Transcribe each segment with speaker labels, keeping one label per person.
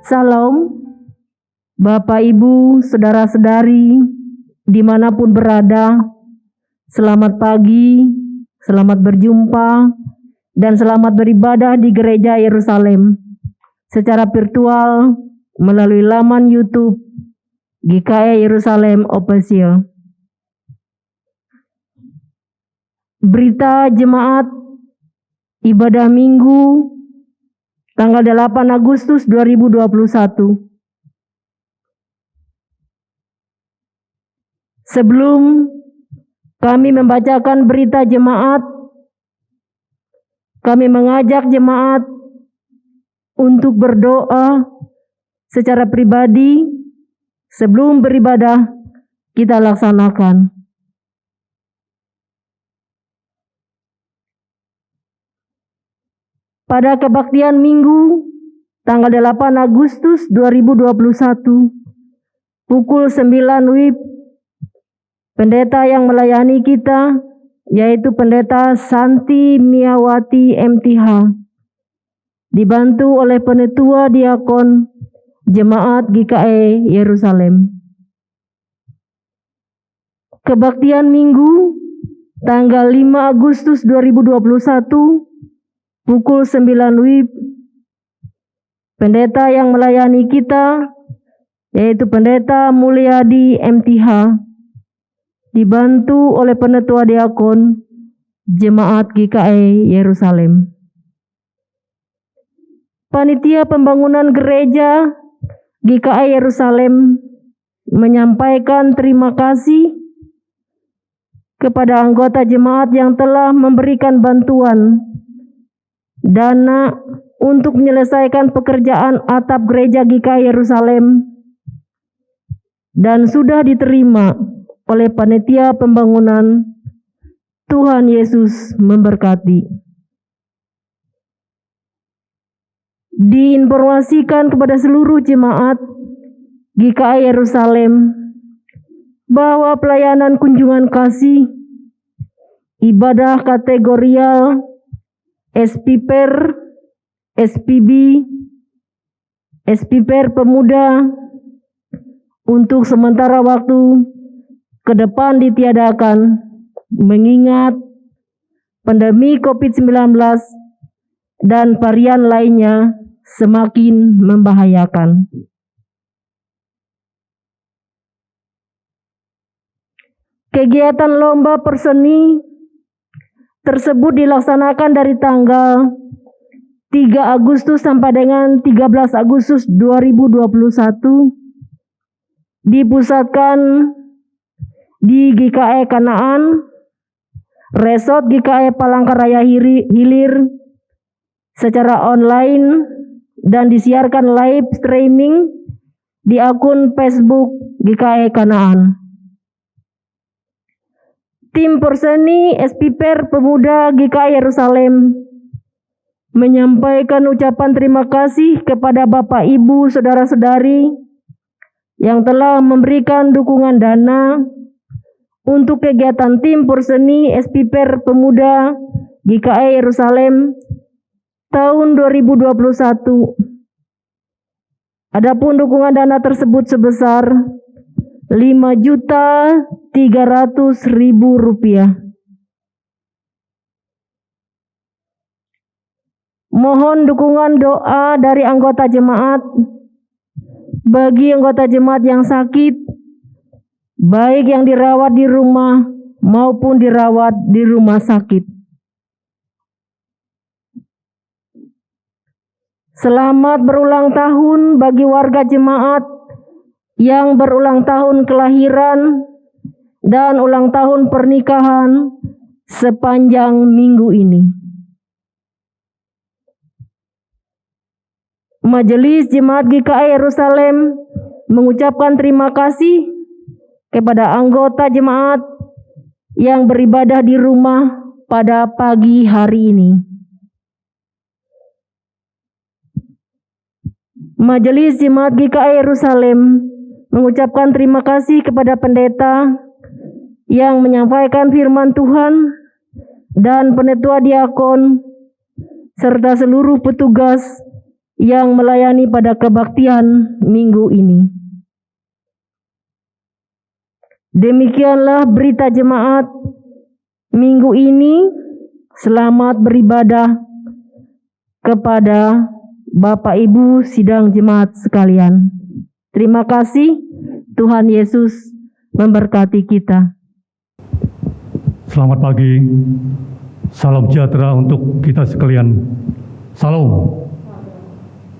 Speaker 1: Salam, Bapak Ibu, Saudara-saudari, dimanapun berada, selamat pagi, selamat berjumpa, dan selamat beribadah di Gereja Yerusalem secara virtual melalui laman YouTube GKI Yerusalem Official. Berita Jemaat Ibadah Minggu tanggal 8 Agustus 2021. Sebelum kami membacakan berita jemaat, kami mengajak jemaat untuk berdoa secara pribadi sebelum beribadah kita laksanakan. Pada kebaktian Minggu tanggal 8 Agustus 2021 pukul 9 WIB, pendeta yang melayani kita yaitu Pendeta Santi Miawati MTH dibantu oleh Penetua Diakon Jemaat GKI Yerusalem. Kebaktian Minggu tanggal 5 Agustus 2021 pukul 9 WIB, pendeta yang melayani kita yaitu Pendeta Mulyadi MTH dibantu oleh Penetua Diakon Jemaat GKI Yerusalem. Panitia Pembangunan Gereja GKI Yerusalem menyampaikan terima kasih kepada anggota jemaat yang telah memberikan bantuan dana untuk menyelesaikan pekerjaan atap gereja GKI Yerusalem dan sudah diterima oleh panitia pembangunan. Tuhan Yesus memberkati. Diinformasikan kepada seluruh jemaat GKI Yerusalem bahwa pelayanan kunjungan kasih, ibadah kategorial, SPPR, SPB, SPPR Pemuda untuk sementara waktu ke depan ditiadakan mengingat pandemi COVID-19 dan varian lainnya semakin membahayakan. Kegiatan lomba perseni tersebut dilaksanakan dari tanggal 3 Agustus sampai dengan 13 Agustus 2021 dipusatkan di GKI Kanaan, Resort GKI Palangkaraya Hilir secara online dan disiarkan live streaming di akun Facebook GKI Kanaan. Tim perseni SPPR Pemuda GKI Yerusalem menyampaikan ucapan terima kasih kepada Bapak Ibu Saudara-saudari yang telah memberikan dukungan dana untuk kegiatan tim perseni SPPR Pemuda GKI Yerusalem tahun 2021. Adapun dukungan dana tersebut sebesar Rp5.300.000. Mohon dukungan doa dari anggota jemaat bagi anggota jemaat yang sakit, baik yang dirawat di rumah maupun dirawat di rumah sakit. Selamat berulang tahun bagi warga jemaat yang berulang tahun kelahiran dan ulang tahun pernikahan sepanjang minggu ini. Majelis Jemaat GKI Yerusalem mengucapkan terima kasih kepada anggota jemaat yang beribadah di rumah pada pagi hari ini. Majelis Jemaat GKI Yerusalem mengucapkan terima kasih kepada pendeta yang menyampaikan firman Tuhan dan penetua diakon serta seluruh petugas yang melayani pada kebaktian minggu ini. Demikianlah berita jemaat minggu ini. Selamat beribadah kepada Bapak Ibu sidang jemaat sekalian. Terima kasih. Tuhan Yesus memberkati kita.
Speaker 2: Selamat pagi. Salam sejahtera untuk kita sekalian. Salam.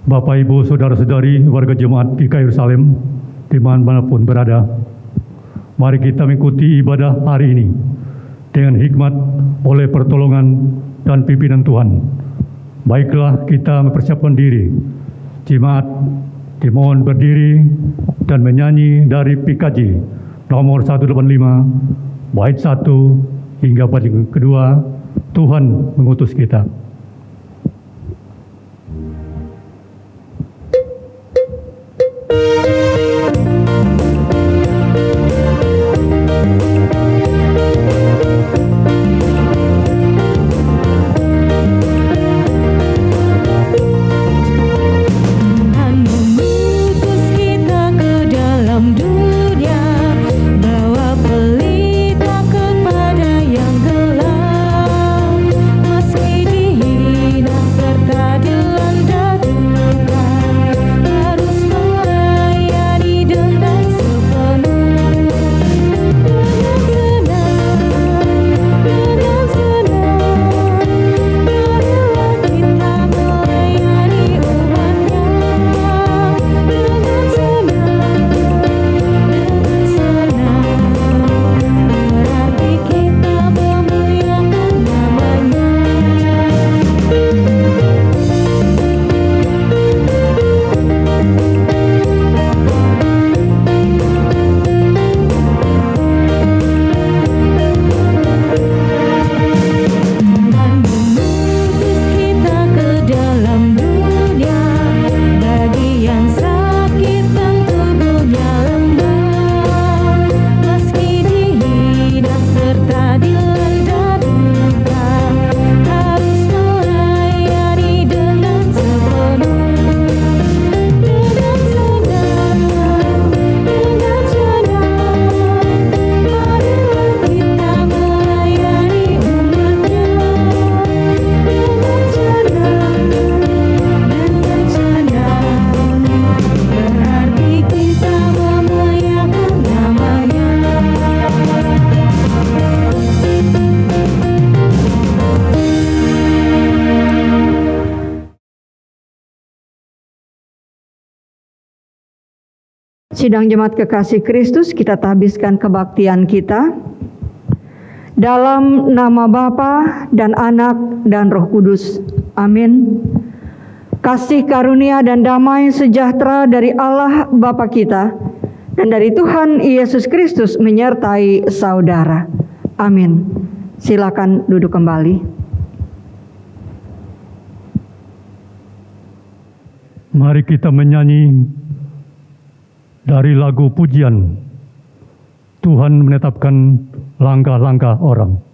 Speaker 2: Bapak Ibu saudara-saudari warga jemaat GKI Yerusalem dimanapun berada. Mari kita mengikuti ibadah hari ini dengan hikmat oleh pertolongan dan pimpinan Tuhan. Baiklah kita mempersiapkan diri. Jemaat dimohon berdiri dan menyanyi dari PKJ nomor 185 bait 1 hingga bait kedua. Tuhan mengutus kita.
Speaker 3: Sidang Jemaat Kekasih Kristus, kita tahbiskan kebaktian kita. Dalam nama Bapa dan Anak dan Roh Kudus. Amin. Kasih karunia dan damai sejahtera dari Allah Bapa kita dan dari Tuhan Yesus Kristus menyertai saudara. Amin. Silakan duduk kembali.
Speaker 2: Mari kita menyanyi dari lagu pujian, Tuhan menetapkan langkah-langkah orang.
Speaker 4: Tuhan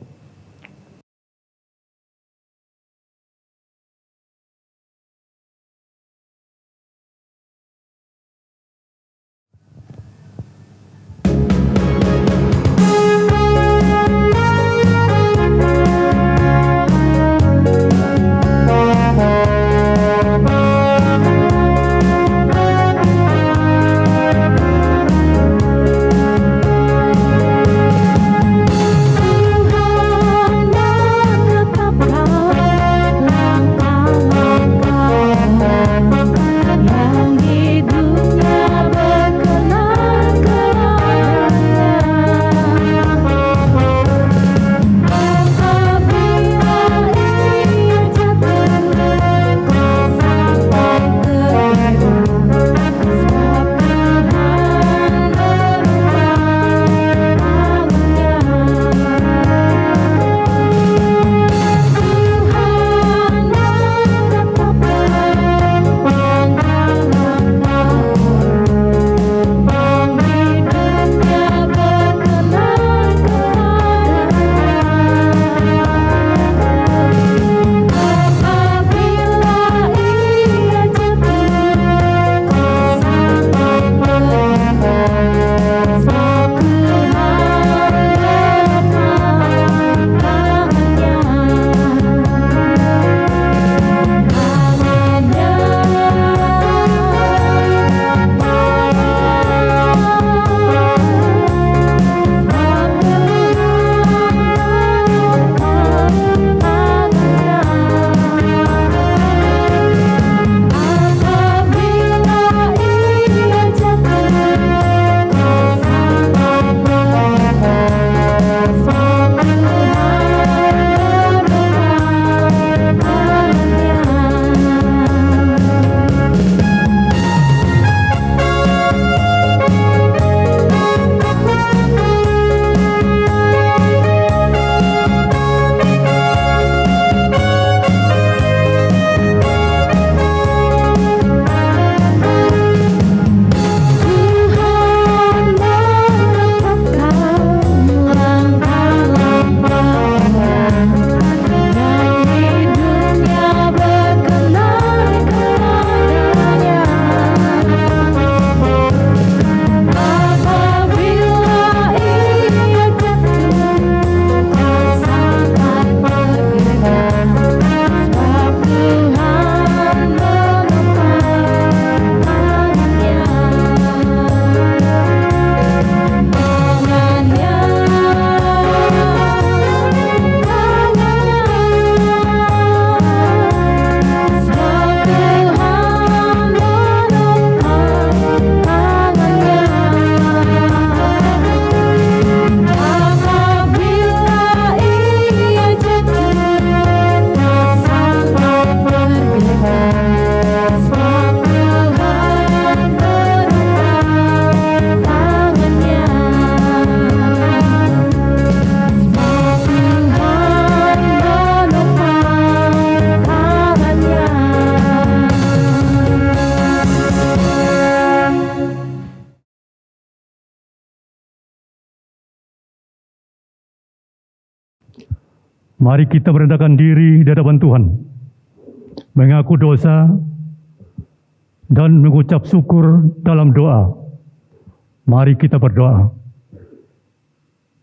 Speaker 2: Mari kita merendahkan diri di hadapan Tuhan, mengaku dosa, dan mengucap syukur dalam doa. Mari kita berdoa.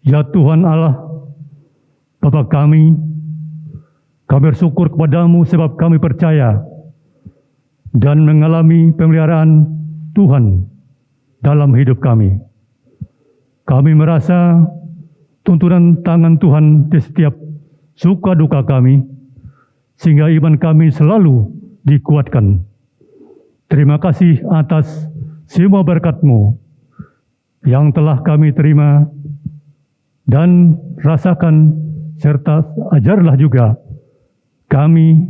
Speaker 2: Ya Tuhan Allah, Bapa kami bersyukur kepadamu sebab kami percaya dan mengalami pemeliharaan Tuhan dalam hidup kami. Kami merasa tuntunan tangan Tuhan di setiap suka duka kami, sehingga iman kami selalu dikuatkan. Terima kasih atas semua berkat-Mu yang telah kami terima dan rasakan, serta ajarlah juga kami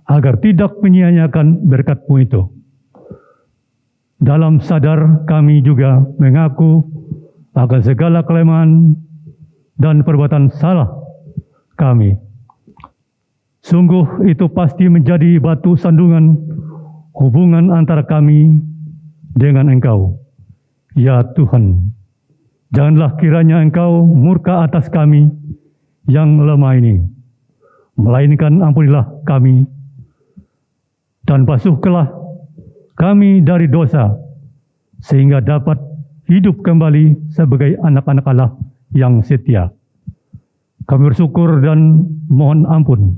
Speaker 2: agar tidak menyia-nyiakan berkat-Mu itu. Dalam sadar kami juga mengaku akan segala kelemahan dan perbuatan salah kami. Sungguh itu pasti menjadi batu sandungan hubungan antara kami dengan Engkau. Ya Tuhan, janganlah kiranya Engkau murka atas kami yang lemah ini, melainkan ampunilah kami dan basuhkanlah kami dari dosa, sehingga dapat hidup kembali sebagai anak-anak Allah yang setia. Kami bersyukur dan mohon ampun.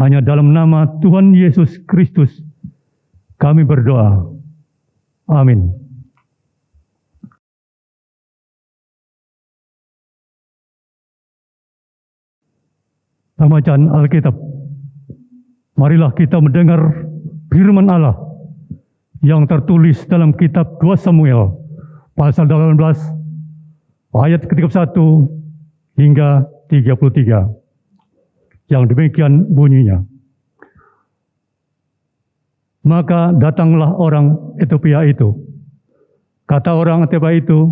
Speaker 2: Hanya dalam nama Tuhan Yesus Kristus kami berdoa. Amin. Bacaan Alkitab. Marilah kita mendengar firman Allah yang tertulis dalam kitab 2 Samuel pasal 18 ayat ke-31 hingga 33. Yang demikian bunyinya. Maka datanglah orang Ethiopia itu. Kata orang Ethiopia itu,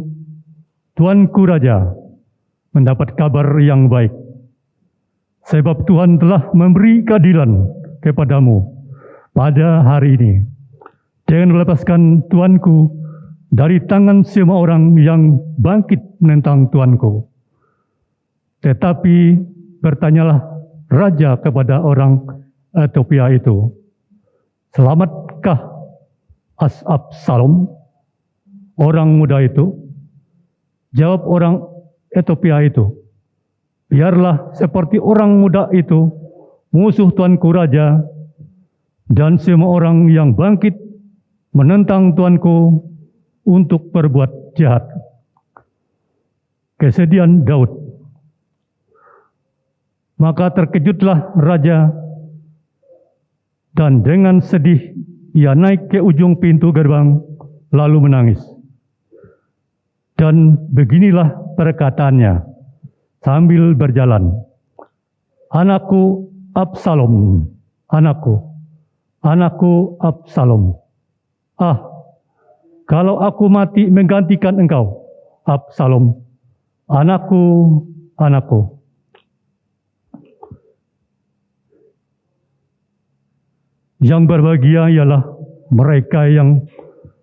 Speaker 2: Tuanku Raja mendapat kabar yang baik. Sebab Tuhan telah memberi keadilan kepadamu pada hari ini, dengan melepaskan Tuanku dari tangan semua orang yang bangkit menentang Tuanku. Tetapi bertanyalah Raja kepada orang Ethiopia itu, selamatkah Absalom, orang muda itu? Jawab orang Ethiopia itu, biarlah seperti orang muda itu musuh Tuanku Raja, dan semua orang yang bangkit menentang Tuanku untuk berbuat jahat. Kesedihan Daud. Maka terkejutlah raja, dan dengan sedih ia naik ke ujung pintu gerbang lalu menangis. Dan beginilah perkataannya sambil berjalan, anakku Absalom, anakku Absalom. Ah, kalau aku mati menggantikan engkau, Absalom, anakku. Yang berbahagia ialah mereka yang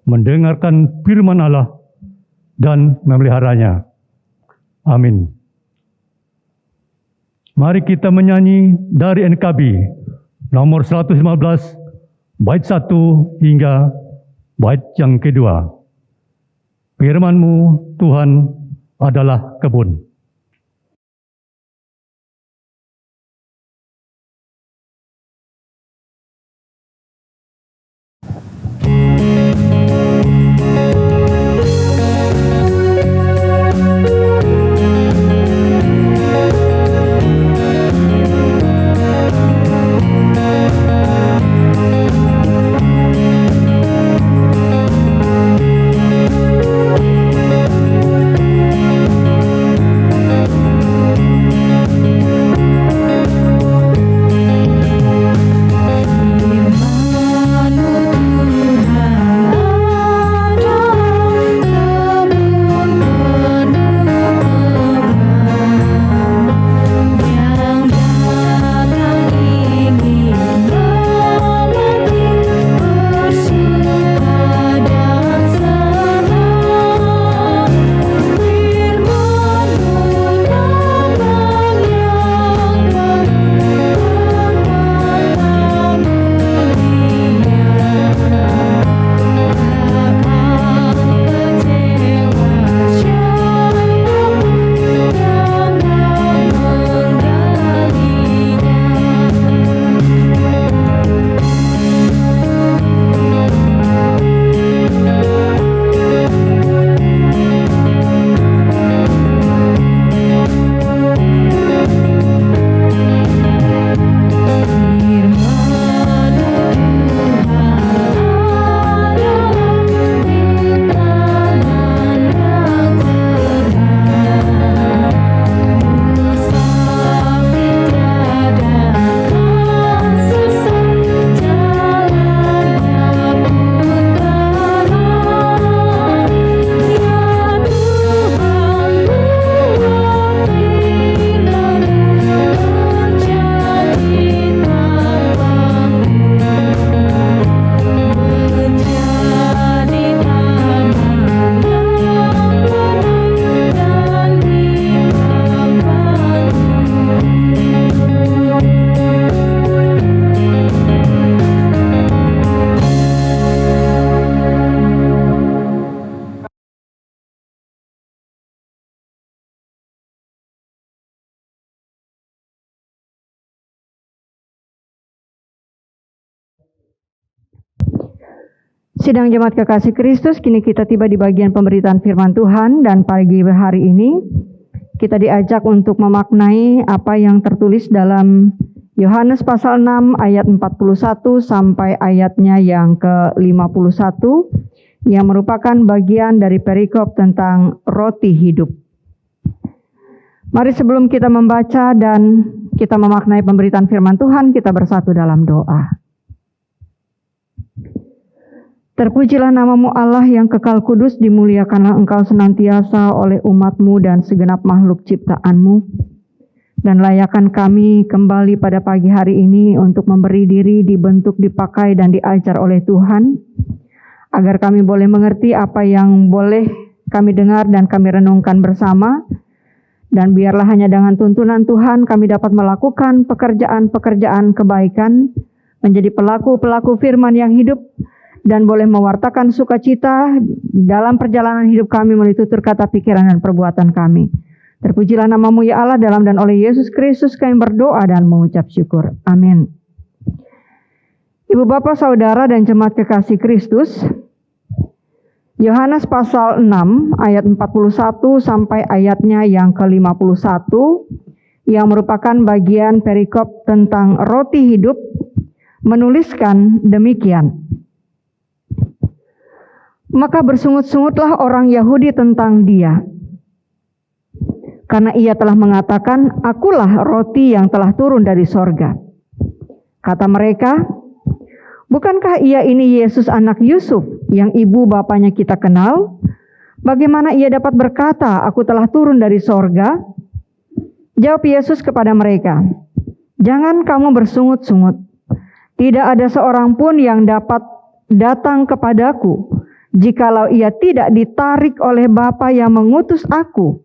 Speaker 2: mendengarkan firman Allah dan memeliharanya. Amin. Mari kita menyanyi dari NKB nomor 115 bait 1 hingga bait yang kedua. Firman-Mu Tuhan adalah kebun.
Speaker 3: Sidang jemaat kekasih Kristus, kini kita tiba di bagian pemberitaan firman Tuhan, dan pagi hari ini kita diajak untuk memaknai apa yang tertulis dalam Yohanes pasal 6 ayat 41 sampai ayatnya yang ke-51 yang merupakan bagian dari perikop tentang roti hidup. Mari sebelum kita membaca dan kita memaknai pemberitaan firman Tuhan, kita bersatu dalam doa. Terpujilah namamu Allah yang kekal kudus, dimuliakanlah engkau senantiasa oleh umatmu dan segenap makhluk ciptaanmu. Dan layakkan kami kembali pada pagi hari ini untuk memberi diri, dibentuk, dipakai, dan diajar oleh Tuhan, agar kami boleh mengerti apa yang boleh kami dengar dan kami renungkan bersama. Dan biarlah hanya dengan tuntunan Tuhan kami dapat melakukan pekerjaan-pekerjaan kebaikan, menjadi pelaku-pelaku firman yang hidup, dan boleh mewartakan sukacita dalam perjalanan hidup kami melalui tutur kata, pikiran, dan perbuatan kami. Terpujilah namamu ya Allah, dalam dan oleh Yesus Kristus kami berdoa dan mengucap syukur. Amin. Ibu bapak, saudara, dan jemaat kekasih Kristus, Yohanes pasal 6 ayat 41 sampai ayatnya yang ke-51 yang merupakan bagian perikop tentang roti hidup menuliskan demikian. Maka bersungut-sungutlah orang Yahudi tentang dia, karena ia telah mengatakan, akulah roti yang telah turun dari sorga. Kata mereka, bukankah ia ini Yesus anak Yusuf, yang ibu bapanya kita kenal? Bagaimana ia dapat berkata, aku telah turun dari sorga? Jawab Yesus kepada mereka, jangan kamu bersungut-sungut. Tidak ada seorang pun yang dapat datang kepadaku, jikalau ia tidak ditarik oleh Bapa yang mengutus aku,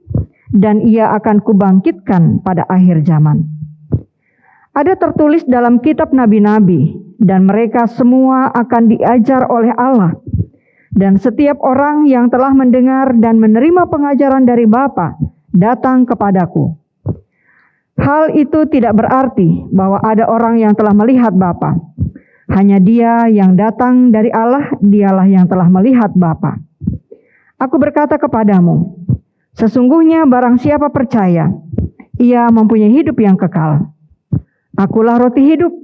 Speaker 3: dan ia akan kubangkitkan pada akhir zaman. Ada tertulis dalam kitab nabi-nabi, dan mereka semua akan diajar oleh Allah. Dan setiap orang yang telah mendengar dan menerima pengajaran dari Bapa, datang kepadaku. Hal itu tidak berarti bahwa ada orang yang telah melihat Bapa. Hanya dia yang datang dari Allah, dialah yang telah melihat Bapa. Aku berkata kepadamu, sesungguhnya barang siapa percaya, ia mempunyai hidup yang kekal. Akulah roti hidup.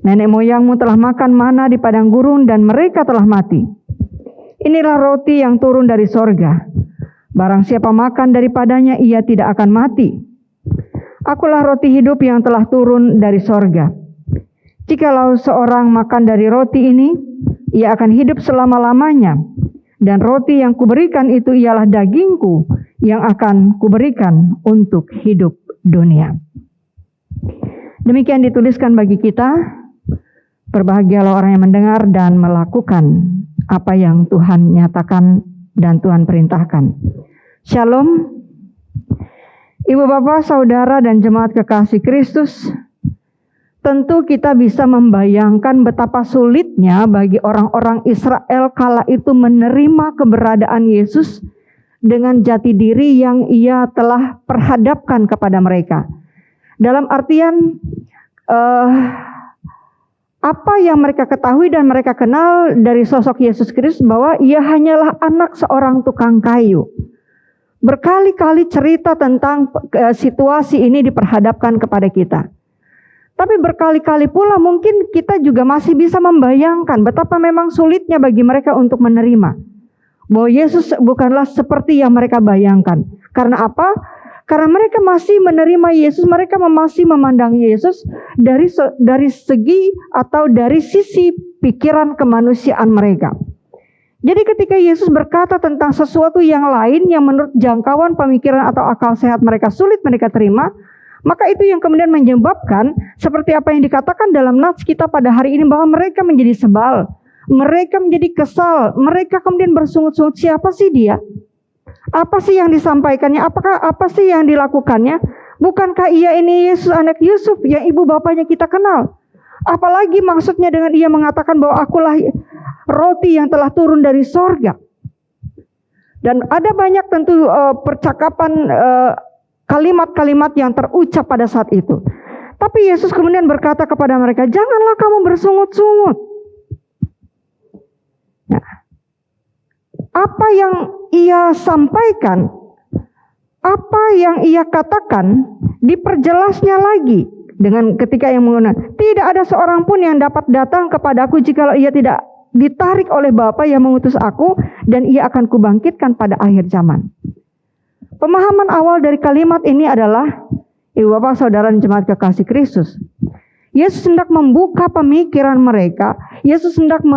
Speaker 3: Nenek moyangmu telah makan mana di padang gurun dan mereka telah mati. Inilah roti yang turun dari sorga. Barang siapa makan daripadanya, ia tidak akan mati. Akulah roti hidup yang telah turun dari sorga. Jikalau seorang makan dari roti ini, ia akan hidup selama-lamanya. Dan roti yang kuberikan itu ialah dagingku yang akan kuberikan untuk hidup dunia. Demikian dituliskan bagi kita. Berbahagialah orang yang mendengar dan melakukan apa yang Tuhan nyatakan dan Tuhan perintahkan. Shalom. Ibu bapak, saudara, dan jemaat kekasih Kristus, tentu kita bisa membayangkan betapa sulitnya bagi orang-orang Israel kala itu menerima keberadaan Yesus dengan jati diri yang ia telah perhadapkan kepada mereka. Dalam artian apa yang mereka ketahui dan mereka kenal dari sosok Yesus Kristus, bahwa ia hanyalah anak seorang tukang kayu. Berkali-kali cerita tentang situasi ini diperhadapkan kepada kita. Tapi berkali-kali pula mungkin kita juga masih bisa membayangkan betapa memang sulitnya bagi mereka untuk menerima bahwa Yesus bukanlah seperti yang mereka bayangkan. Karena apa? Karena mereka masih menerima Yesus, mereka masih memandang Yesus dari segi atau dari sisi pikiran kemanusiaan mereka. Jadi ketika Yesus berkata tentang sesuatu yang lain yang menurut jangkauan pemikiran atau akal sehat mereka sulit mereka terima, maka itu yang kemudian menyebabkan seperti apa yang dikatakan dalam nats kita pada hari ini, bahwa mereka menjadi sebal, mereka menjadi kesal, mereka kemudian bersungut-sungut, siapa sih dia? Apa sih yang disampaikannya? Apa sih yang dilakukannya? Bukankah ia ini Yesus anak Yusuf yang ibu bapanya kita kenal? Apalagi maksudnya dengan ia mengatakan bahwa akulah roti yang telah turun dari sorga. Dan ada banyak tentu percakapan kalimat-kalimat yang terucap pada saat itu. Tapi Yesus kemudian berkata kepada mereka, janganlah kamu bersungut-sungut. Nah, apa yang ia sampaikan, apa yang ia katakan, diperjelasnya lagi dengan ketika yang menggunakan, tidak ada seorang pun yang dapat datang kepadaku jikalau ia tidak ditarik oleh Bapa yang mengutus aku, dan ia akan kubangkitkan pada akhir zaman. Pemahaman awal dari kalimat ini adalah, Ibu Bapak Saudara dan jemaat kekasih Kristus, Yesus hendak membuka pemikiran mereka, Yesus hendak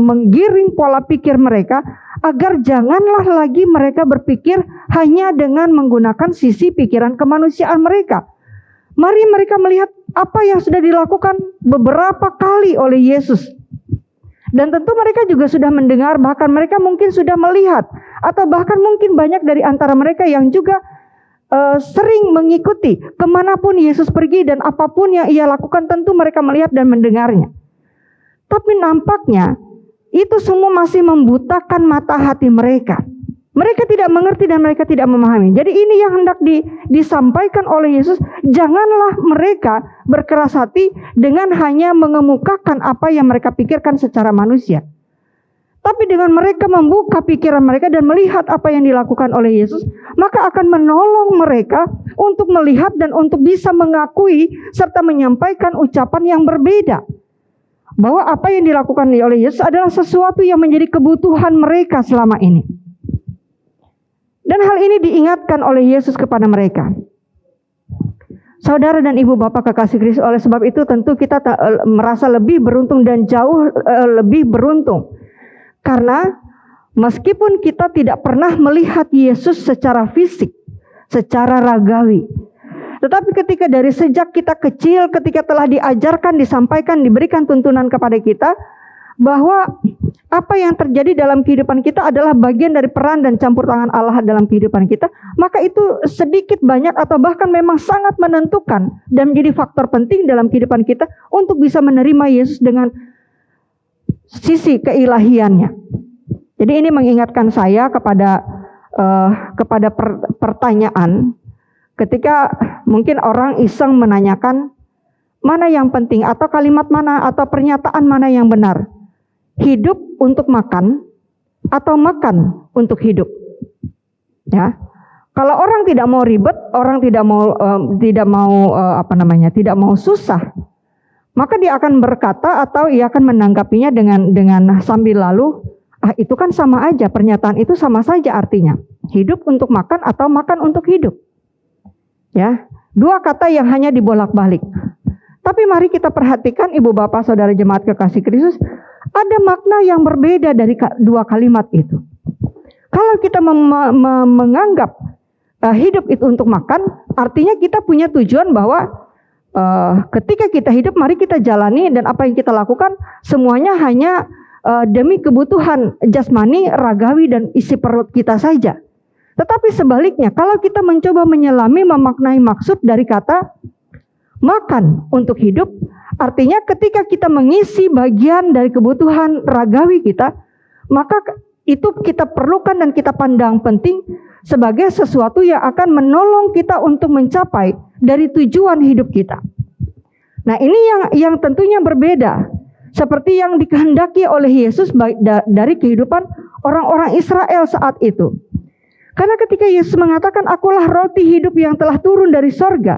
Speaker 3: menggiring pola pikir mereka, agar janganlah lagi mereka berpikir hanya dengan menggunakan sisi pikiran kemanusiaan mereka. Mari mereka melihat apa yang sudah dilakukan beberapa kali oleh Yesus. Dan tentu mereka juga sudah mendengar, bahkan mereka mungkin sudah melihat, atau bahkan mungkin banyak dari antara mereka yang juga sering mengikuti kemanapun Yesus pergi dan apapun yang ia lakukan, tentu mereka melihat dan mendengarnya. Tapi nampaknya itu semua masih membutakan mata hati mereka. Mereka tidak mengerti dan mereka tidak memahami. Jadi ini yang hendak disampaikan oleh Yesus. Janganlah mereka berkeras hati dengan hanya mengemukakan apa yang mereka pikirkan secara manusia. Tapi dengan mereka membuka pikiran mereka dan melihat apa yang dilakukan oleh Yesus, maka akan menolong mereka untuk melihat dan untuk bisa mengakui serta menyampaikan ucapan yang berbeda. Bahwa apa yang dilakukan oleh Yesus adalah sesuatu yang menjadi kebutuhan mereka selama ini. Dan hal ini diingatkan oleh Yesus kepada mereka. Saudara dan ibu bapak kekasih Kristus, oleh sebab itu tentu kita merasa lebih beruntung dan jauh lebih beruntung. Karena meskipun kita tidak pernah melihat Yesus secara fisik, secara ragawi, tetapi ketika dari sejak kita kecil, ketika telah diajarkan, disampaikan, diberikan tuntunan kepada kita, bahwa apa yang terjadi dalam kehidupan kita adalah bagian dari peran dan campur tangan Allah dalam kehidupan kita, maka itu sedikit banyak atau bahkan memang sangat menentukan dan menjadi faktor penting dalam kehidupan kita untuk bisa menerima Yesus dengan sisi keilahiannya. Jadi ini mengingatkan saya kepada pertanyaan ketika mungkin orang iseng menanyakan mana yang penting atau kalimat mana atau pernyataan mana yang benar. Hidup untuk makan atau makan untuk hidup. Ya. Kalau orang tidak mau ribet, orang tidak mau susah, maka dia akan berkata atau ia akan menanggapinya dengan sambil lalu, itu kan sama aja, pernyataan itu sama saja artinya. Hidup untuk makan atau makan untuk hidup. Ya, dua kata yang hanya dibolak-balik. Tapi mari kita perhatikan ibu bapak saudara jemaat kekasih Kristus, ada makna yang berbeda dari dua kalimat itu. Kalau kita menganggap hidup itu untuk makan, artinya kita punya tujuan bahwa ketika kita hidup, mari kita jalani dan apa yang kita lakukan semuanya hanya demi kebutuhan jasmani, ragawi dan isi perut kita saja. Tetapi sebaliknya, kalau kita mencoba menyelami, memaknai maksud dari kata makan untuk hidup, artinya ketika kita mengisi bagian dari kebutuhan ragawi kita, maka itu kita perlukan dan kita pandang penting sebagai sesuatu yang akan menolong kita untuk mencapai dari tujuan hidup kita. Nah ini yang tentunya berbeda, seperti yang dikehendaki oleh Yesus dari kehidupan orang-orang Israel saat itu. Karena ketika Yesus mengatakan, akulah roti hidup yang telah turun dari sorga.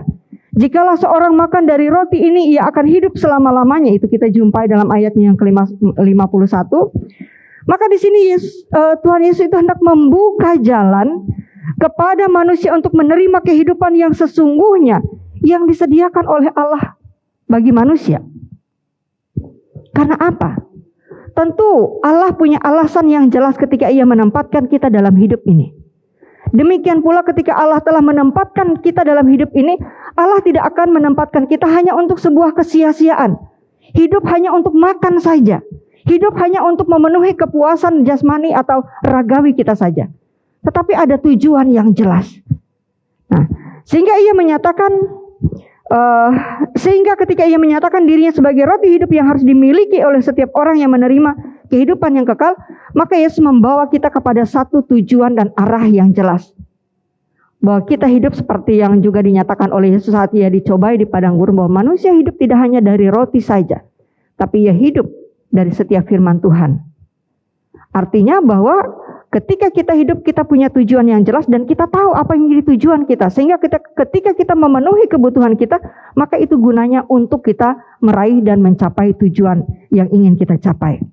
Speaker 3: Jikalau seorang makan dari roti ini, ia akan hidup selama-lamanya. Itu kita jumpai dalam ayatnya yang ke-51. Maka di sini Tuhan Yesus itu hendak membuka jalan kepada manusia untuk menerima kehidupan yang sesungguhnya yang disediakan oleh Allah bagi manusia. Karena apa? Tentu Allah punya alasan yang jelas ketika ia menempatkan kita dalam hidup ini. Demikian pula ketika Allah telah menempatkan kita dalam hidup ini, Allah tidak akan menempatkan kita hanya untuk sebuah kesia-siaan. Hidup hanya untuk makan saja. Hidup hanya untuk memenuhi kepuasan jasmani atau ragawi kita saja. Tetapi ada tujuan yang jelas. Nah, sehingga ketika ia menyatakan dirinya sebagai roti hidup yang harus dimiliki oleh setiap orang yang menerima kehidupan yang kekal, maka Yesus membawa kita kepada satu tujuan dan arah yang jelas. Bahwa kita hidup seperti yang juga dinyatakan oleh Yesus saat ia dicobai di padang gurun, bahwa manusia hidup tidak hanya dari roti saja, tapi ia hidup dari setiap firman Tuhan. Artinya bahwa Ketika kita hidup, kita punya tujuan yang jelas dan kita tahu apa yang jadi tujuan kita. Sehingga ketika kita memenuhi kebutuhan kita, maka itu gunanya untuk kita meraih dan mencapai tujuan yang ingin kita capai.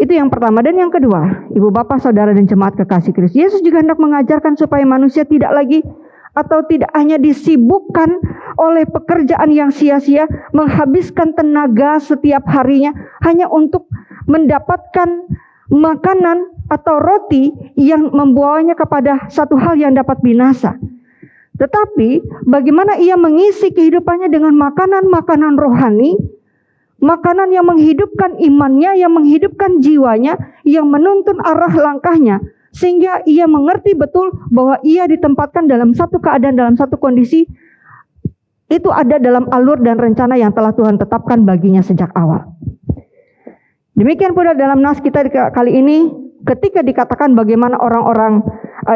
Speaker 3: Itu yang pertama. Dan yang kedua, ibu bapak, saudara dan jemaat kekasih Kristus, Yesus juga hendak mengajarkan supaya manusia tidak lagi atau tidak hanya disibukkan oleh pekerjaan yang sia-sia, menghabiskan tenaga setiap harinya hanya untuk mendapatkan makanan atau roti yang membawanya kepada satu hal yang dapat binasa. Tetapi bagaimana ia mengisi kehidupannya dengan makanan-makanan rohani, makanan yang menghidupkan imannya, yang menghidupkan jiwanya, yang menuntun arah langkahnya, sehingga ia mengerti betul bahwa ia ditempatkan dalam satu keadaan, dalam satu kondisi, itu ada dalam alur dan rencana yang telah Tuhan tetapkan baginya sejak awal. Demikian pula dalam nas kita kali ini, ketika dikatakan bagaimana orang-orang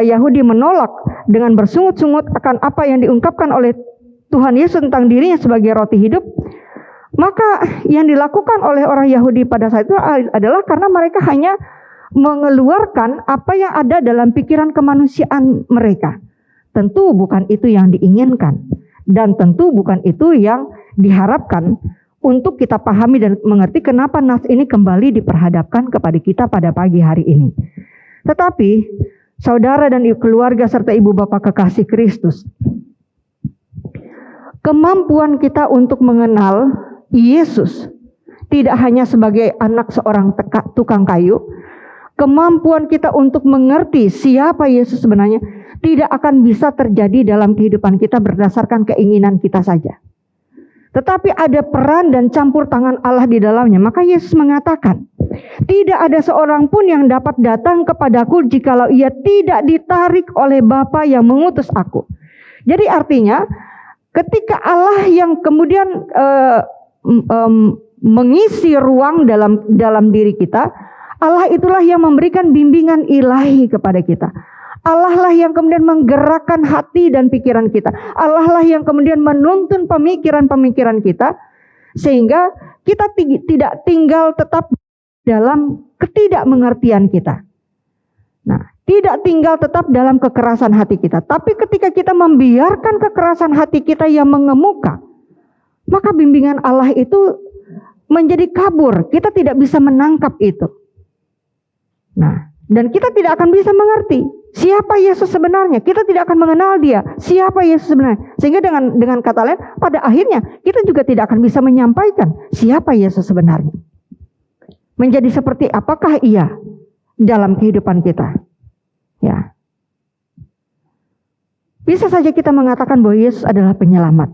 Speaker 3: Yahudi menolak dengan bersungut-sungut akan apa yang diungkapkan oleh Tuhan Yesus tentang dirinya sebagai roti hidup, maka yang dilakukan oleh orang Yahudi pada saat itu adalah karena mereka hanya mengeluarkan apa yang ada dalam pikiran kemanusiaan mereka. Tentu bukan itu yang diinginkan, dan tentu bukan itu yang diharapkan untuk kita pahami dan mengerti kenapa nas ini kembali diperhadapkan kepada kita pada pagi hari ini. Tetapi, saudara dan keluarga serta ibu bapak kekasih Kristus, kemampuan kita untuk mengenal Yesus tidak hanya sebagai anak seorang tukang kayu, kemampuan kita untuk mengerti siapa Yesus sebenarnya tidak akan bisa terjadi dalam kehidupan kita berdasarkan keinginan kita saja. Tetapi ada peran dan campur tangan Allah di dalamnya. Maka Yesus mengatakan, tidak ada seorang pun yang dapat datang kepadaku jikalau ia tidak ditarik oleh Bapa yang mengutus aku. Jadi artinya, ketika Allah yang kemudian mengisi ruang dalam diri kita, Allah itulah yang memberikan bimbingan ilahi kepada kita. Allah lah yang kemudian menggerakkan hati dan pikiran kita. Allah lah yang kemudian menuntun pemikiran-pemikiran kita, sehingga kita tidak tinggal tetap dalam ketidakmengertian kita. Nah, tidak tinggal tetap dalam kekerasan hati kita. Tapi ketika kita membiarkan kekerasan hati kita yang mengemuka, maka bimbingan Allah itu menjadi kabur. Kita tidak bisa menangkap itu. Nah, dan kita tidak akan bisa mengerti siapa Yesus sebenarnya. Kita tidak akan mengenal dia, siapa Yesus sebenarnya. Sehingga dengan kata lain, pada akhirnya kita juga tidak akan bisa menyampaikan siapa Yesus sebenarnya. Menjadi seperti apakah ia dalam kehidupan kita. Ya. Bisa saja kita mengatakan bahwa Yesus adalah penyelamat.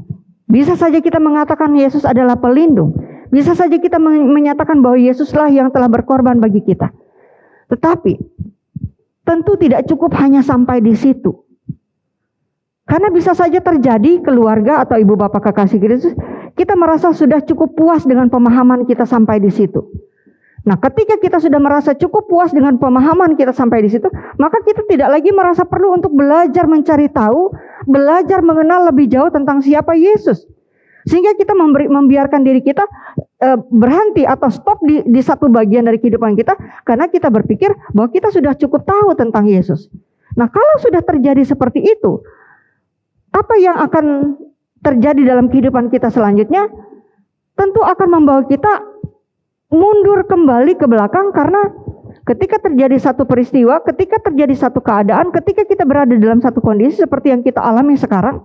Speaker 3: Bisa saja kita mengatakan Yesus adalah pelindung. Bisa saja kita menyatakan bahwa Yesuslah yang telah berkorban bagi kita. Tetapi tentu tidak cukup hanya sampai di situ. Karena bisa saja terjadi keluarga atau ibu bapak kekasih Kristus, kita merasa sudah cukup puas dengan pemahaman kita sampai di situ. Nah, ketika kita sudah merasa cukup puas dengan pemahaman kita sampai di situ, maka kita tidak lagi merasa perlu untuk belajar mencari tahu, belajar mengenal lebih jauh tentang siapa Yesus. Sehingga kita membiarkan diri kita berhenti atau stop di satu bagian dari kehidupan kita, karena kita berpikir bahwa kita sudah cukup tahu tentang Yesus. Nah, kalau sudah terjadi seperti itu, apa yang akan terjadi dalam kehidupan kita selanjutnya? Tentu akan membawa kita mundur kembali ke belakang, karena ketika terjadi satu peristiwa, ketika terjadi satu keadaan, ketika kita berada dalam satu kondisi seperti yang kita alami sekarang,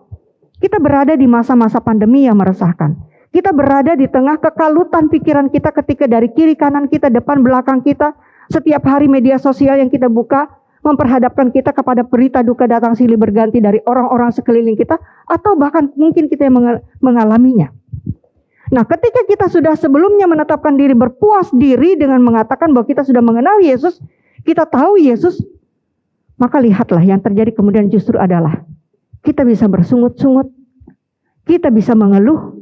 Speaker 3: kita berada di masa-masa pandemi yang meresahkan. Kita berada di tengah kekalutan pikiran kita ketika dari kiri kanan kita, depan belakang kita, setiap hari media sosial yang kita buka memperhadapkan kita kepada berita duka datang silih berganti dari orang-orang sekeliling kita, atau bahkan mungkin kita yang mengalaminya. Nah, ketika kita sudah sebelumnya menetapkan diri, berpuas diri dengan mengatakan bahwa kita sudah mengenal Yesus, kita tahu Yesus, maka lihatlah yang terjadi kemudian justru adalah kita bisa bersungut-sungut, kita bisa mengeluh,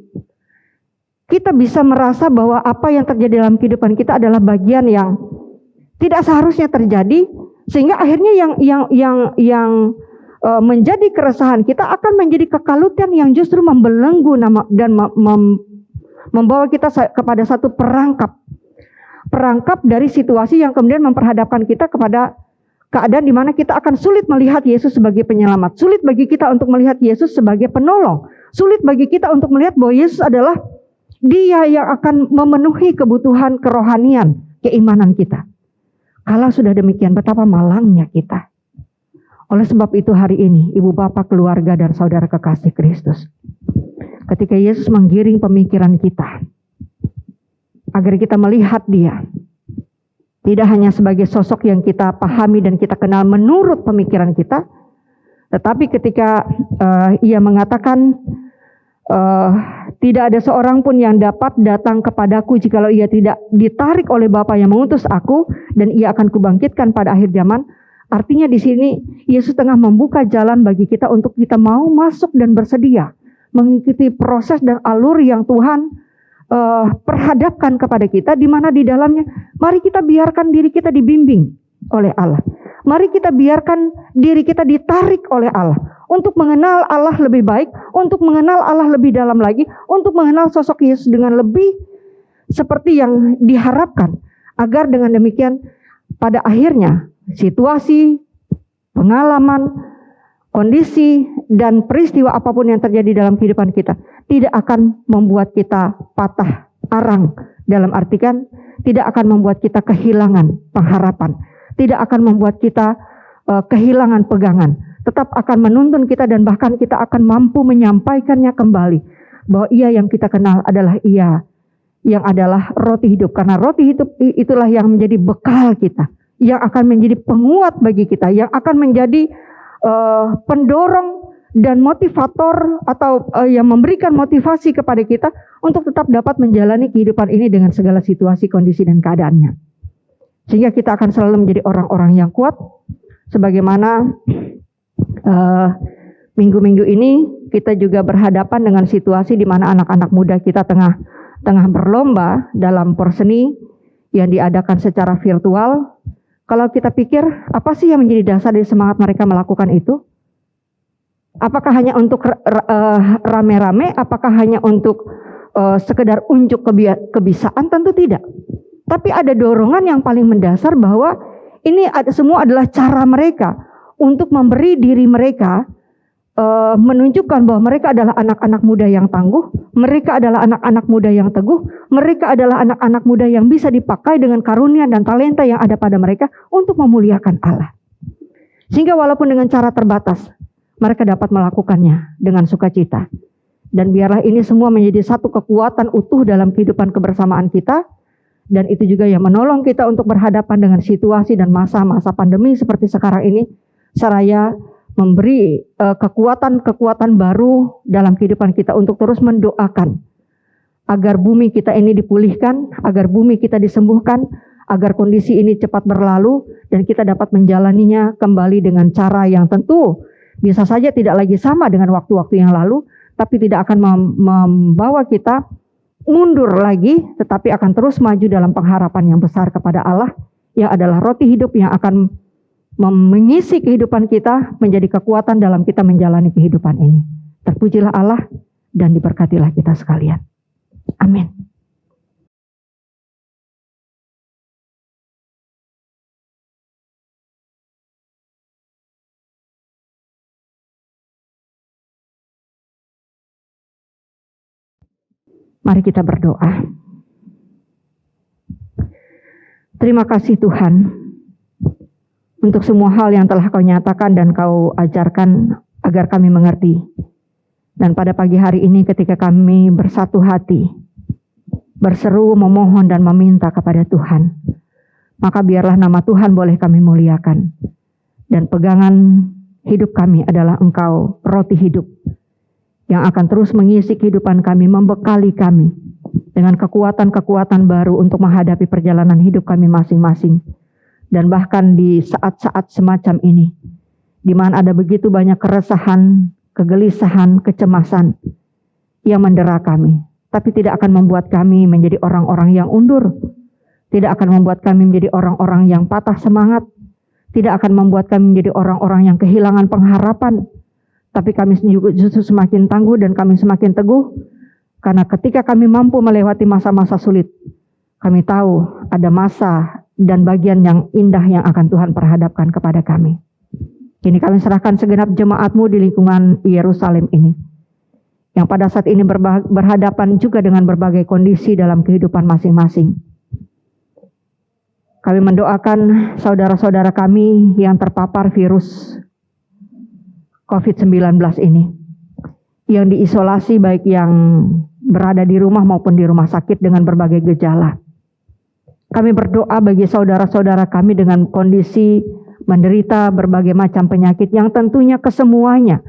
Speaker 3: kita bisa merasa bahwa apa yang terjadi dalam kehidupan kita adalah bagian yang tidak seharusnya terjadi, sehingga akhirnya yang menjadi keresahan kita akan menjadi kekalutan yang justru membelenggu dan membawa kita kepada satu perangkap dari situasi yang kemudian memperhadapkan kita kepada keadaan di mana kita akan sulit melihat Yesus sebagai penyelamat, sulit bagi kita untuk melihat Yesus sebagai penolong, sulit bagi kita untuk melihat bahwa Yesus adalah Dia yang akan memenuhi kebutuhan kerohanian, keimanan kita. Kalau sudah demikian, betapa malangnya kita. Oleh sebab itu hari ini, ibu bapak, keluarga, dan saudara kekasih Kristus, ketika Yesus menggiring pemikiran kita, agar kita melihat Dia, tidak hanya sebagai sosok yang kita pahami dan kita kenal menurut pemikiran kita, tetapi ketika Ia mengatakan, tidak ada seorang pun yang dapat datang kepadaku jikalau ia tidak ditarik oleh Bapa yang mengutus aku, dan Ia akan kubangkitkan pada akhir zaman. Artinya di sini Yesus tengah membuka jalan bagi kita untuk kita mau masuk dan bersedia mengikuti proses dan alur yang Tuhan perhadapkan kepada kita, di mana di dalamnya mari kita biarkan diri kita dibimbing oleh Allah. Mari kita biarkan diri kita ditarik oleh Allah untuk mengenal Allah lebih baik, untuk mengenal Allah lebih dalam lagi, untuk mengenal sosok Yesus dengan lebih seperti yang diharapkan, agar dengan demikian pada akhirnya situasi, pengalaman, kondisi, dan peristiwa apapun yang terjadi dalam kehidupan kita tidak akan membuat kita patah arang, dalam artikan tidak akan membuat kita kehilangan pengharapan, tidak akan membuat kita kehilangan pegangan, tetap akan menuntun kita dan bahkan kita akan mampu menyampaikannya kembali bahwa Ia yang kita kenal adalah Ia yang adalah roti hidup, karena roti hidup itulah yang menjadi bekal kita, yang akan menjadi penguat bagi kita, yang akan menjadi pendorong dan motivator atau yang memberikan motivasi kepada kita untuk tetap dapat menjalani kehidupan ini dengan segala situasi, kondisi, dan keadaannya. Sehingga kita akan selalu menjadi orang-orang yang kuat, sebagaimana minggu-minggu ini kita juga berhadapan dengan situasi di mana anak-anak muda kita tengah berlomba dalam porseni yang diadakan secara virtual. Kalau kita pikir, apa sih yang menjadi dasar dari semangat mereka melakukan itu? Apakah hanya untuk rame-rame? Apakah hanya untuk sekedar unjuk kebisaan? Tentu tidak. Tapi ada dorongan yang paling mendasar bahwa ini semua adalah cara mereka untuk memberi diri mereka, menunjukkan bahwa mereka adalah anak-anak muda yang tangguh, mereka adalah anak-anak muda yang teguh, mereka adalah anak-anak muda yang bisa dipakai dengan karunia dan talenta yang ada pada mereka untuk memuliakan Allah. Sehingga walaupun dengan cara terbatas, mereka dapat melakukannya dengan sukacita. Dan biarlah ini semua menjadi satu kekuatan utuh dalam kehidupan kebersamaan kita, dan itu juga yang menolong kita untuk berhadapan dengan situasi dan masa-masa pandemi seperti sekarang ini, seraya memberi kekuatan-kekuatan baru dalam kehidupan kita untuk terus mendoakan agar bumi kita ini dipulihkan, agar bumi kita disembuhkan, agar kondisi ini cepat berlalu dan kita dapat menjalaninya kembali dengan cara yang tentu bisa saja tidak lagi sama dengan waktu-waktu yang lalu, tapi tidak akan membawa kita mundur lagi, tetapi akan terus maju dalam pengharapan yang besar kepada Allah yang adalah roti hidup yang akan mengisi kehidupan kita, menjadi kekuatan dalam kita menjalani kehidupan ini. Terpujilah Allah dan diberkatilah kita sekalian. Amin. Mari kita berdoa. Terima kasih Tuhan untuk semua hal yang telah Kau nyatakan dan Kau ajarkan agar kami mengerti. Dan pada pagi hari ini ketika kami bersatu hati, berseru, memohon dan meminta kepada Tuhan, maka biarlah nama Tuhan boleh kami muliakan. Dan pegangan hidup kami adalah Engkau, roti hidup, yang akan terus mengisi kehidupan kami, membekali kami dengan kekuatan-kekuatan baru untuk menghadapi perjalanan hidup kami masing-masing. Dan bahkan di saat-saat semacam ini, di mana ada begitu banyak keresahan, kegelisahan, kecemasan yang mendera kami, tapi tidak akan membuat kami menjadi orang-orang yang undur, tidak akan membuat kami menjadi orang-orang yang patah semangat, tidak akan membuat kami menjadi orang-orang yang kehilangan pengharapan, tapi kami justru semakin tangguh dan kami semakin teguh, karena ketika kami mampu melewati masa-masa sulit, kami tahu ada masa dan bagian yang indah yang akan Tuhan perhadapkan kepada kami. Kini kami serahkan segenap jemaat-Mu di lingkungan Yerusalem ini, yang pada saat ini berhadapan juga dengan berbagai kondisi dalam kehidupan masing-masing. Kami mendoakan saudara-saudara kami yang terpapar virus COVID-19 ini, yang diisolasi baik yang berada di rumah maupun di rumah sakit dengan berbagai gejala. Kami berdoa bagi saudara-saudara kami dengan kondisi menderita berbagai macam penyakit yang tentunya kesemuanya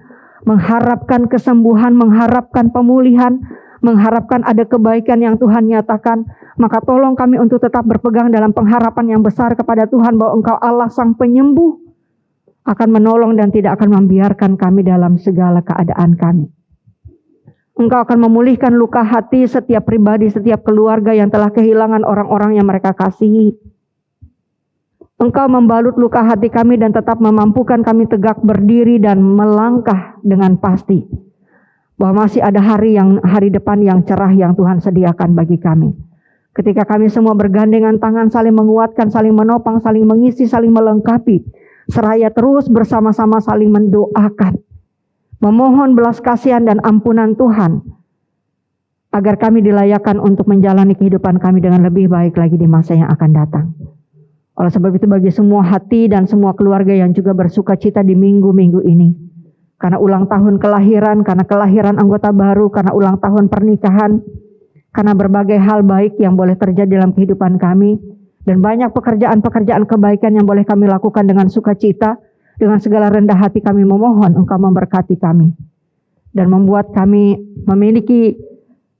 Speaker 3: mengharapkan kesembuhan, mengharapkan pemulihan, mengharapkan ada kebaikan yang Tuhan nyatakan. Maka tolong kami untuk tetap berpegang dalam pengharapan yang besar kepada Tuhan bahwa Engkau Allah Sang Penyembuh akan menolong dan tidak akan membiarkan kami dalam segala keadaan kami. Engkau akan memulihkan luka hati setiap pribadi, setiap keluarga yang telah kehilangan orang-orang yang mereka kasihi. Engkau membalut luka hati kami dan tetap memampukan kami tegak berdiri dan melangkah dengan pasti bahwa masih ada hari depan yang cerah yang Tuhan sediakan bagi kami. Ketika kami semua bergandengan tangan, saling menguatkan, saling menopang, saling mengisi, saling melengkapi, seraya terus bersama-sama saling mendoakan, memohon belas kasihan dan ampunan Tuhan, agar kami dilayakkan untuk menjalani kehidupan kami dengan lebih baik lagi di masa yang akan datang. Oleh sebab itu bagi semua hati dan semua keluarga yang juga bersuka cita di minggu-minggu ini, karena ulang tahun kelahiran, karena kelahiran anggota baru, karena ulang tahun pernikahan, karena berbagai hal baik yang boleh terjadi dalam kehidupan kami, dan banyak pekerjaan-pekerjaan kebaikan yang boleh kami lakukan dengan sukacita, dengan segala rendah hati kami memohon Engkau memberkati kami, dan membuat kami memiliki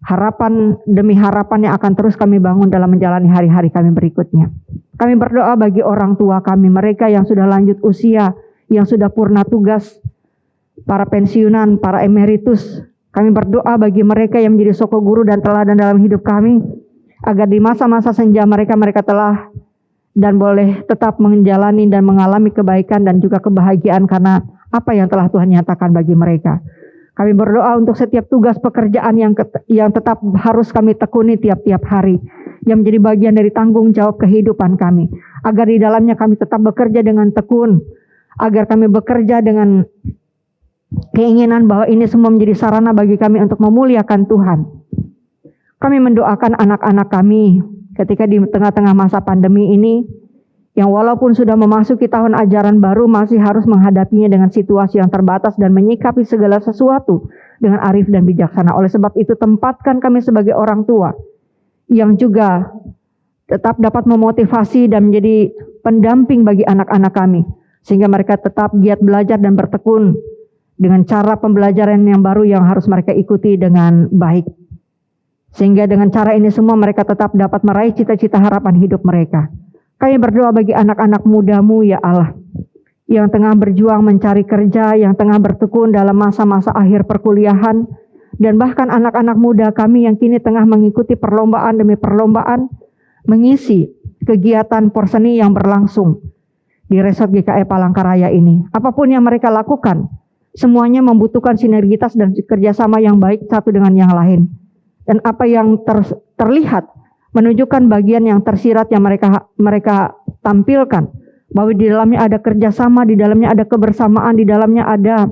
Speaker 3: harapan demi harapan yang akan terus kami bangun dalam menjalani hari-hari kami berikutnya. Kami berdoa bagi orang tua kami, mereka yang sudah lanjut usia, yang sudah purna tugas, para pensiunan, para emeritus. Kami berdoa bagi mereka yang menjadi soko guru dan teladan dalam hidup kami, agar di masa-masa senja mereka telah dan boleh tetap menjalani dan mengalami kebaikan dan juga kebahagiaan karena apa yang telah Tuhan nyatakan bagi mereka. Kami berdoa untuk setiap tugas pekerjaan yang tetap harus kami tekuni tiap-tiap hari, yang menjadi bagian dari tanggung jawab kehidupan kami, agar di dalamnya kami tetap bekerja dengan tekun, agar kami bekerja dengan keinginan bahwa ini semua menjadi sarana bagi kami untuk memuliakan Tuhan. Kami mendoakan anak-anak kami ketika di tengah-tengah masa pandemi ini, yang walaupun sudah memasuki tahun ajaran baru masih harus menghadapinya dengan situasi yang terbatas dan menyikapi segala sesuatu dengan arif dan bijaksana. Oleh sebab itu tempatkan kami sebagai orang tua yang juga tetap dapat memotivasi dan menjadi pendamping bagi anak-anak kami, sehingga mereka tetap giat belajar dan bertekun dengan cara pembelajaran yang baru yang harus mereka ikuti dengan baik. Sehingga dengan cara ini semua mereka tetap dapat meraih cita-cita harapan hidup mereka. Kami berdoa bagi anak-anak muda-Mu ya Allah, yang tengah berjuang mencari kerja, yang tengah bertekun dalam masa-masa akhir perkuliahan, dan bahkan anak-anak muda kami yang kini tengah mengikuti perlombaan demi perlombaan, mengisi kegiatan porseni yang berlangsung di Resort GKI Palangkaraya ini. Apapun yang mereka lakukan, semuanya membutuhkan sinergitas dan kerjasama yang baik satu dengan yang lain. Dan apa yang terlihat menunjukkan bagian yang tersirat yang mereka tampilkan, bahwa di dalamnya ada kerjasama, di dalamnya ada kebersamaan, di dalamnya ada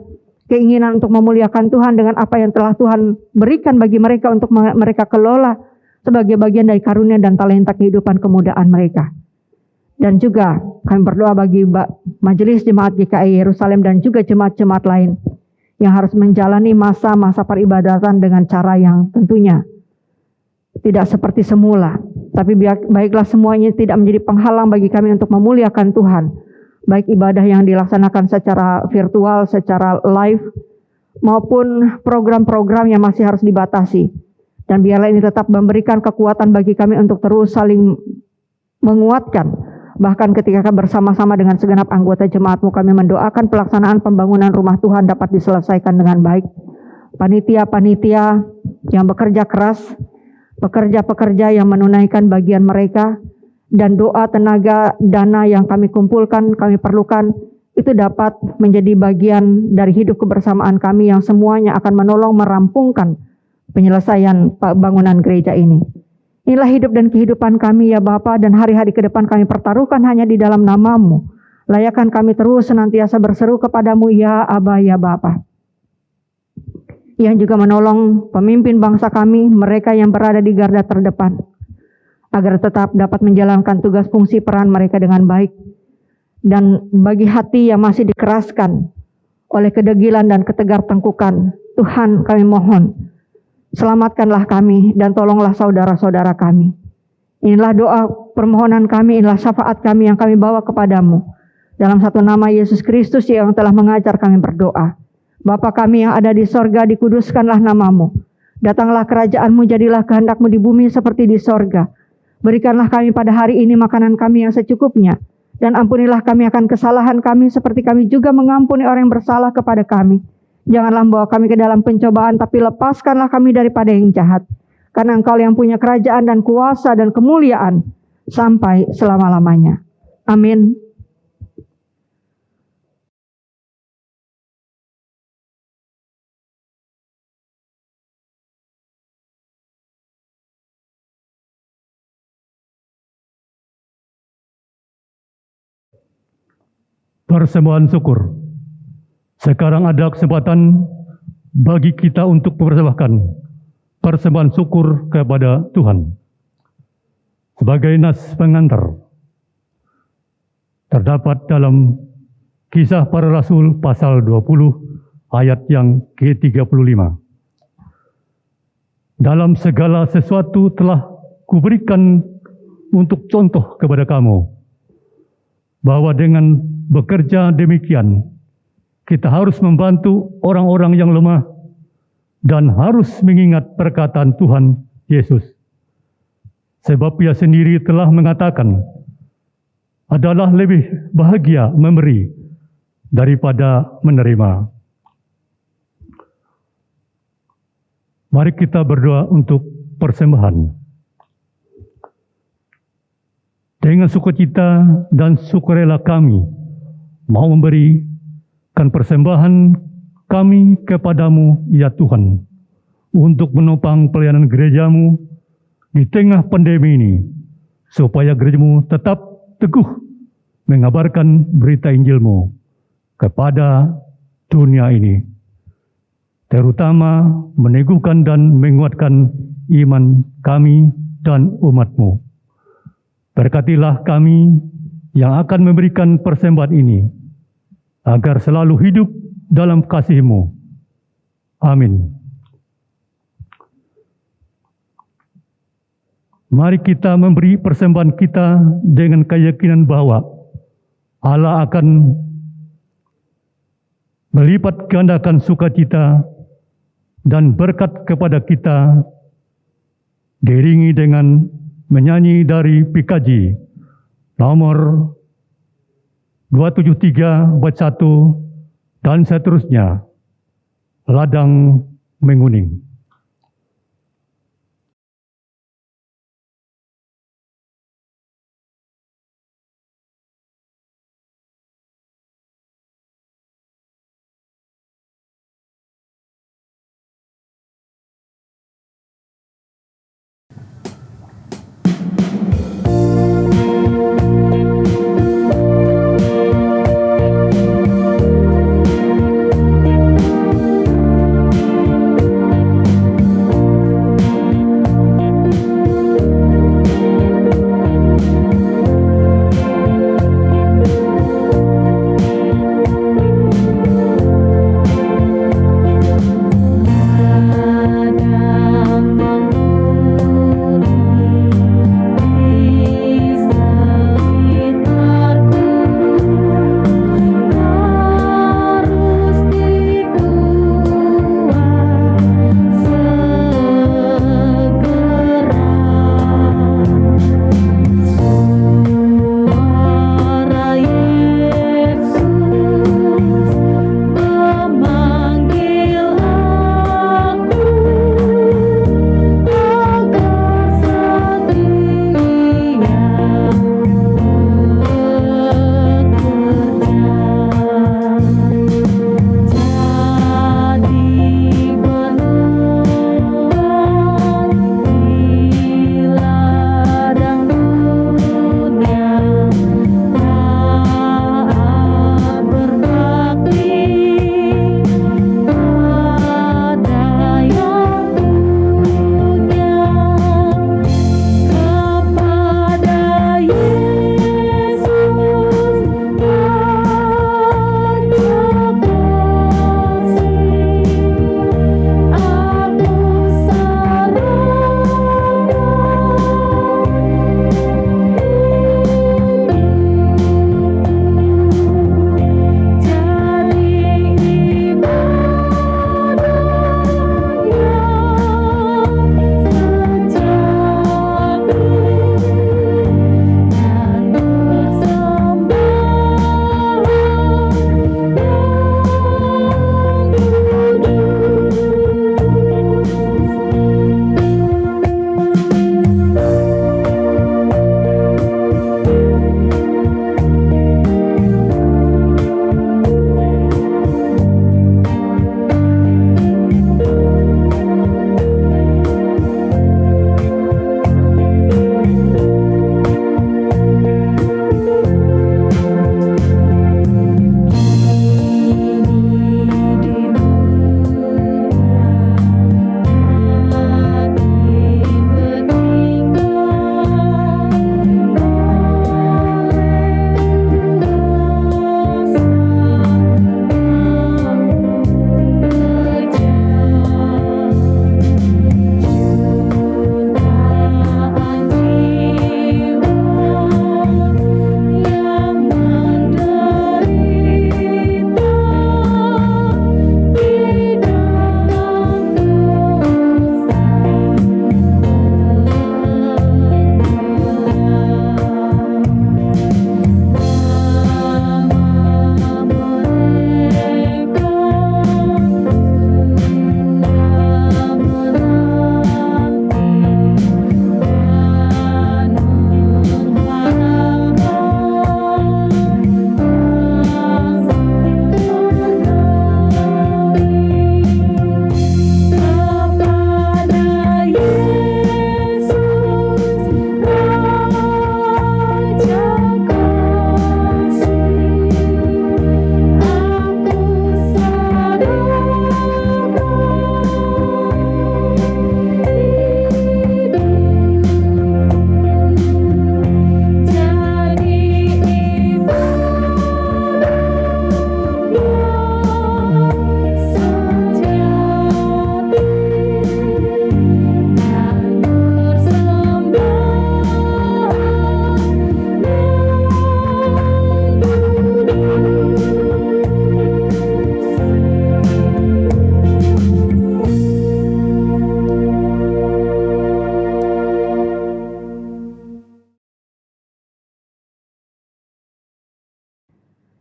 Speaker 3: keinginan untuk memuliakan Tuhan dengan apa yang telah Tuhan berikan bagi mereka untuk mereka kelola sebagai bagian dari karunia dan talenta kehidupan kemudaan mereka. Dan juga kami berdoa bagi Majelis Jemaat GKI Yerusalem dan juga jemaat-jemaat lain yang harus menjalani masa-masa peribadatan dengan cara yang tentunya tidak seperti semula. Tapi baiklah semuanya tidak menjadi penghalang bagi kami untuk memuliakan Tuhan. Baik ibadah yang dilaksanakan secara virtual, secara live, maupun program-program yang masih harus dibatasi. Dan biarlah ini tetap memberikan kekuatan bagi kami untuk terus saling menguatkan. Bahkan ketika bersama-sama dengan segenap anggota jemaat-Mu, kami mendoakan pelaksanaan pembangunan rumah Tuhan dapat diselesaikan dengan baik. Panitia-panitia yang bekerja keras, pekerja-pekerja yang menunaikan bagian mereka, dan doa, tenaga, dana yang kami kumpulkan, kami perlukan, itu dapat menjadi bagian dari hidup kebersamaan kami yang semuanya akan menolong merampungkan penyelesaian bangunan gereja ini. Inilah hidup dan kehidupan kami ya Bapa, dan hari-hari ke depan kami pertaruhkan hanya di dalam nama-Mu. Layakkan kami terus senantiasa berseru kepadamu, ya Aba, ya Bapa. Yang juga menolong pemimpin bangsa kami, mereka yang berada di garda terdepan, agar tetap dapat menjalankan tugas fungsi peran mereka dengan baik. Dan bagi hati yang masih dikeraskan oleh kedegilan dan ketegar tengkukan, Tuhan kami mohon, selamatkanlah kami dan tolonglah saudara-saudara kami. Inilah doa permohonan kami, inilah syafaat kami yang kami bawa kepadamu. Dalam satu nama Yesus Kristus yang telah mengajar kami berdoa. Bapa kami yang ada di sorga, dikuduskanlah namamu. Datanglah kerajaanmu, jadilah kehendakmu di bumi seperti di sorga. Berikanlah kami pada hari ini makanan kami yang secukupnya. Dan ampunilah kami akan kesalahan kami seperti kami juga mengampuni orang yang bersalah kepada kami. Janganlah membawa kami ke dalam pencobaan, tapi lepaskanlah kami daripada yang jahat. Karena Engkau yang punya kerajaan dan kuasa dan kemuliaan sampai selama-lamanya. Amin.
Speaker 2: Persembahan syukur. Sekarang ada kesempatan bagi kita untuk mempersembahkan persembahan syukur kepada Tuhan. Sebagai nas pengantar, terdapat dalam Kisah Para Rasul pasal 20 ayat yang ke-35. Dalam segala sesuatu telah kuberikan untuk contoh kepada kamu, bahwa dengan bekerja demikian, kita harus membantu orang-orang yang lemah dan harus mengingat perkataan Tuhan Yesus. Sebab Ia sendiri telah mengatakan, adalah lebih bahagia memberi daripada menerima. Mari kita berdoa untuk persembahan. Dengan sukacita dan sukarela kami mau memberikan persembahan kami kepadamu, ya Tuhan, untuk menopang pelayanan gerejamu di tengah pandemi ini, supaya gerejamu tetap teguh mengabarkan berita Injilmu kepada dunia ini, terutama meneguhkan dan menguatkan iman kami dan umat-Mu. Berkatilah kami yang akan memberikan persembahan ini, agar selalu hidup dalam kasih-Mu. Amin. Mari kita memberi persembahan kita dengan keyakinan bahwa Allah akan melipat gandakan sukacita dan berkat kepada kita, diiringi dengan menyanyi dari PKJ nomor 273 bait 1 dan seterusnya, Ladang Menguning.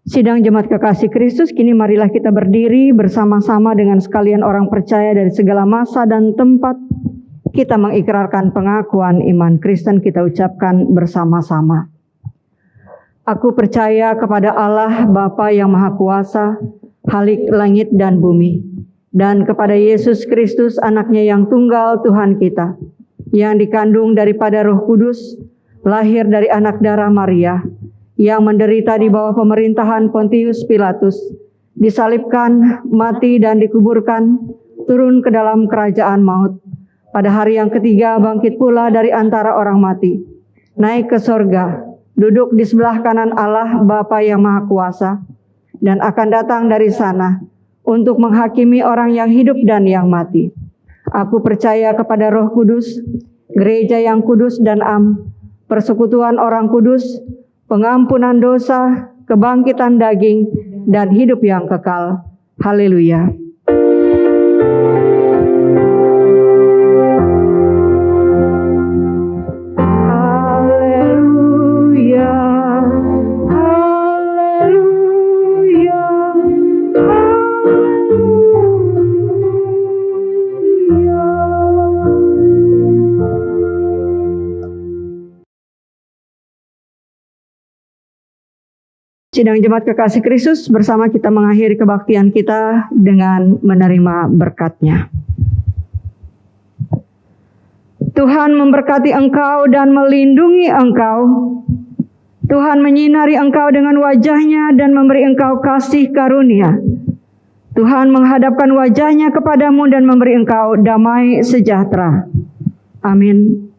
Speaker 3: Sidang jemaat kekasih Kristus, kini marilah kita berdiri bersama-sama dengan sekalian orang percaya dari segala masa dan tempat. Kita mengikrarkan pengakuan iman Kristen, kita ucapkan bersama-sama. Aku percaya kepada Allah Bapa yang Maha Kuasa, Khalik langit dan bumi, dan kepada Yesus Kristus anaknya yang tunggal Tuhan kita, yang dikandung daripada Roh Kudus, lahir dari anak darah Maria, yang menderita di bawah pemerintahan Pontius Pilatus, disalibkan, mati dan dikuburkan, turun ke dalam kerajaan maut. Pada hari yang ketiga bangkit pula dari antara orang mati, naik ke sorga, duduk di sebelah kanan Allah Bapa yang Maha Kuasa, dan akan datang dari sana untuk menghakimi orang yang hidup dan yang mati. Aku percaya kepada Roh Kudus, gereja yang kudus dan am, persekutuan orang kudus, pengampunan dosa, kebangkitan daging, dan hidup yang kekal. Haleluya. Haleluya. Haleluya. Sidang jemaat kekasih Kristus, bersama kita mengakhiri kebaktian kita dengan menerima berkat-Nya. Tuhan memberkati engkau dan melindungi engkau. Tuhan menyinari engkau dengan wajah-Nya dan memberi engkau kasih karunia. Tuhan menghadapkan wajah-Nya kepadamu dan memberi engkau damai sejahtera. Amin.